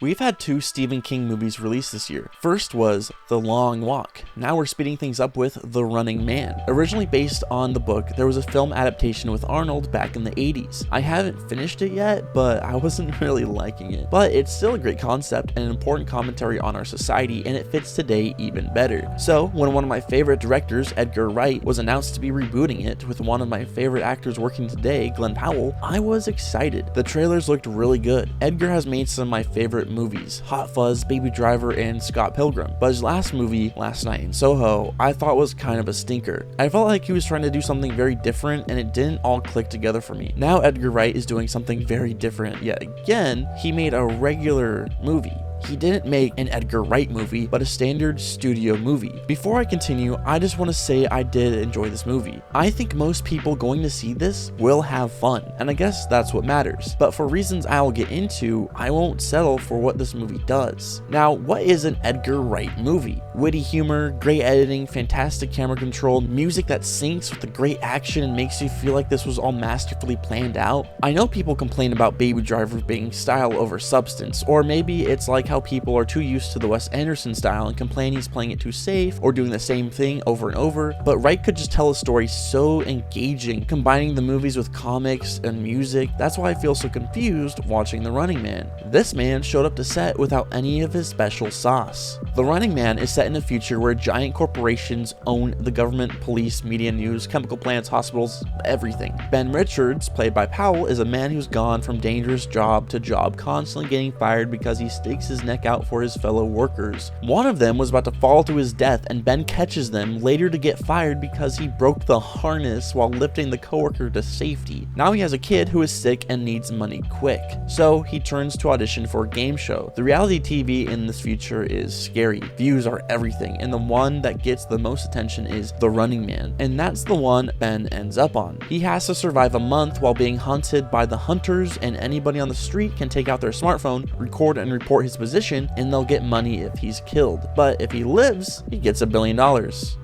We've had two Stephen King movies released this year. First was The Long Walk. Now we're speeding things up with The Running Man. Originally based on the book, there was a film adaptation with Arnold back in the 80s. I haven't finished it yet, but I wasn't really liking it. But it's still a great concept and an important commentary on our society, and it fits today even better. So when one of my favorite directors, Edgar Wright, was announced to be rebooting it with one of my favorite actors working today, Glenn Powell, I was excited. The trailers looked really good. Edgar has made some of my favorite movies, Hot Fuzz, Baby Driver, and Scott Pilgrim, but his last movie, Last Night in Soho, I thought was kind of a stinker. I felt like he was trying to do something very different and it didn't all click together for me. Now Edgar Wright is doing something very different yet again. He made a regular movie. He didn't make an Edgar Wright movie, but a standard studio movie. Before I continue, I just want to say I did enjoy this movie. I think most people going to see this will have fun, and I guess that's what matters. But for reasons I will get into, I won't settle for what this movie does. Now, what is an Edgar Wright movie? Witty humor, great editing, fantastic camera control, music that syncs with the great action and makes you feel like this was all masterfully planned out. I know people complain about Baby Driver being style over substance, or maybe it's like how people are too used to the Wes Anderson style and complain he's playing it too safe or doing the same thing over and over, but Wright could just tell a story so engaging, combining the movies with comics and music. That's why I feel so confused watching The Running Man. This man showed up to set without any of his special sauce. The Running Man is set in a future where giant corporations own the government, police, media, news, chemical plants, hospitals, everything. Ben Richards, played by Powell, is a man who's gone from dangerous job to job, constantly getting fired because he stakes his neck out for his fellow workers. One of them was about to fall to his death, and Ben catches them later to get fired because he broke the harness while lifting the coworker to safety. Now he has a kid who is sick and needs money quick, so he turns to audition for a game show. The reality TV in this future is scary. Views are everything, and the one that gets the most attention is The Running Man, and that's the one Ben ends up on. He has to survive a month while being hunted by the hunters, and anybody on the street can take out their smartphone, record and report his position, and they'll get money if he's killed. But if he lives, he gets $1 billion.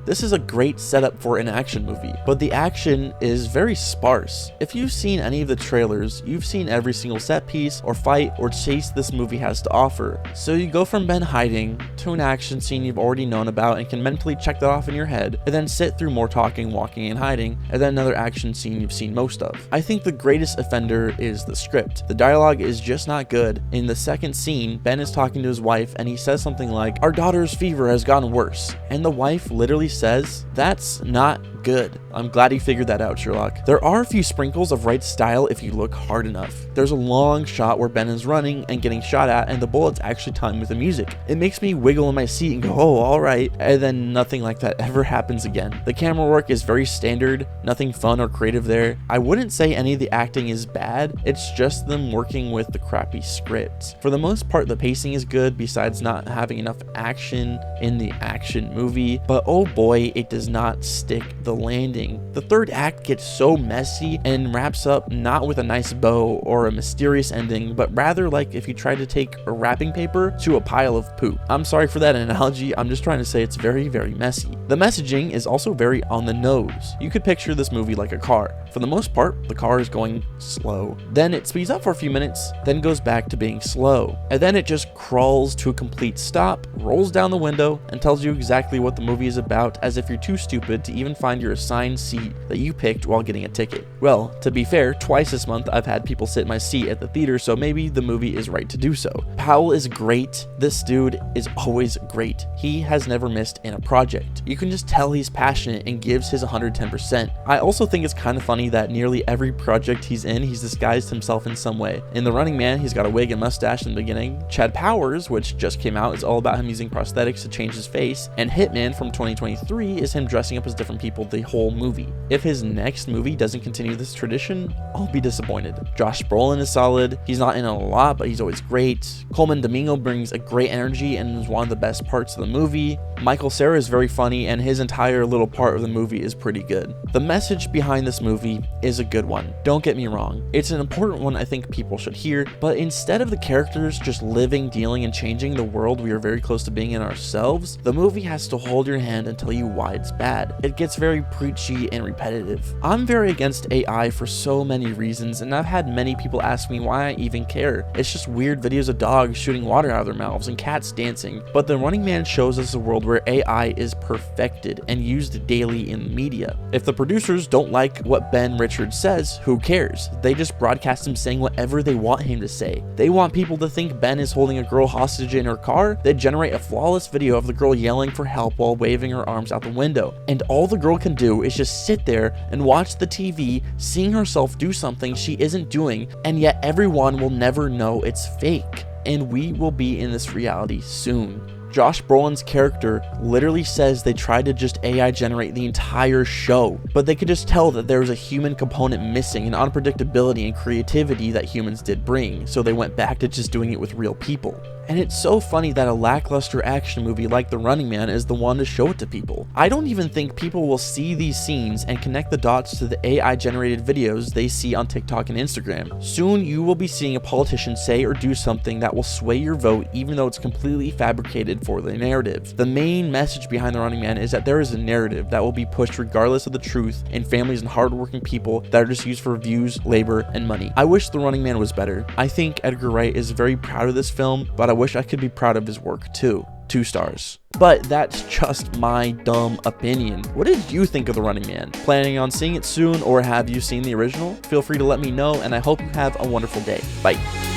This is a great setup for an action movie, but the action is very sparse. If you've seen any of the trailers, you've seen every single set piece or fight or chase this movie has to offer. So you go from Ben hiding to an action scene you've already known about and can mentally check that off in your head, and then sit through more talking, walking, and hiding, and then another action scene you've seen most of. I think the greatest offender is the script. The dialogue is just not good. In the second scene, Ben is talking to his wife and he says something like, "Our daughter's fever has gotten worse," and the wife literally says, "That's not good." I'm glad he figured that out, Sherlock. There are a few sprinkles of Wright's style if you look hard enough. There's a long shot where Ben is running and getting shot at, and the bullets actually time with the music. It makes me wiggle in my seat and go, "Oh, alright," and then nothing like that ever happens again. The camera work is very standard, nothing fun or creative there. I wouldn't say any of the acting is bad, it's just them working with the crappy script. For the most part, the pacing is good besides not having enough action in the action movie, but oh boy, it does not stick the landing. The third act gets so messy and wraps up not with a nice bow or a mysterious ending, but rather like if you tried to take a wrapping paper to a pile of poop. I'm sorry for that analogy, I'm just trying to say it's very, very messy. The messaging is also very on the nose. You could picture this movie like a car. For the most part, the car is going slow. Then it speeds up for a few minutes, then goes back to being slow. And then it just crawls to a complete stop, rolls down the window, and tells you exactly what the movie is about, as if you're too stupid to even find your assigned seat that you picked while getting a ticket. Well, to be fair, twice this month I've had people sit in my seat at the theater, so maybe the movie is right to do so. Powell is great. This dude is always great. He has never missed in a project. You can just tell he's passionate and gives his 110%. I also think it's kind of funny that nearly every project he's in, he's disguised himself in some way. In The Running Man, he's got a wig and mustache in the beginning. Chad Powers, which just came out, is all about him using prosthetics to change his face. And Hitman from 2023 is him dressing up as different people the whole movie. If his next movie doesn't continue this tradition, I'll be disappointed. Josh Brolin is solid. He's not in a lot, but he's always great. Coleman Domingo brings a great energy and is one of the best parts of the movie. Michael Cera is very funny, and his entire little part of the movie is pretty good. The message behind this movie is a good one. Don't get me wrong. It's an important one I think people should hear, but instead of the characters just living, dealing, and changing the world we are very close to being in ourselves, the movie has to hold your hand and tell you why it's bad. It gets very very preachy and repetitive. I'm very against AI for so many reasons, and I've had many people ask me why I even care. It's just weird videos of dogs shooting water out of their mouths and cats dancing. But The Running Man shows us a world where AI is perfected and used daily in the media. If the producers don't like what Ben Richards says, who cares? They just broadcast him saying whatever they want him to say. They want people to think Ben is holding a girl hostage in her car. They generate a flawless video of the girl yelling for help while waving her arms out the window. And all the girl can do is just sit there and watch the TV, seeing herself do something she isn't doing, and yet everyone will never know it's fake. And we will be in this reality soon. Josh Brolin's character literally says they tried to just AI generate the entire show, but they could just tell that there was a human component missing, and unpredictability and creativity that humans did bring, so they went back to just doing it with real people. And it's so funny that a lackluster action movie like The Running Man is the one to show it to people. I don't even think people will see these scenes and connect the dots to the AI generated videos they see on TikTok and Instagram. Soon you will be seeing a politician say or do something that will sway your vote even though it's completely fabricated for the narrative. The main message behind The Running Man is that there is a narrative that will be pushed regardless of the truth, and families and hardworking people that are just used for views, labor, and money. I wish The Running Man was better. I think Edgar Wright is very proud of this film, but I wish I could be proud of his work too. 2 stars. But that's just my dumb opinion. What did you think of The Running Man? Planning on seeing it soon, or have you seen the original? Feel free to let me know, and I hope you have a wonderful day. Bye.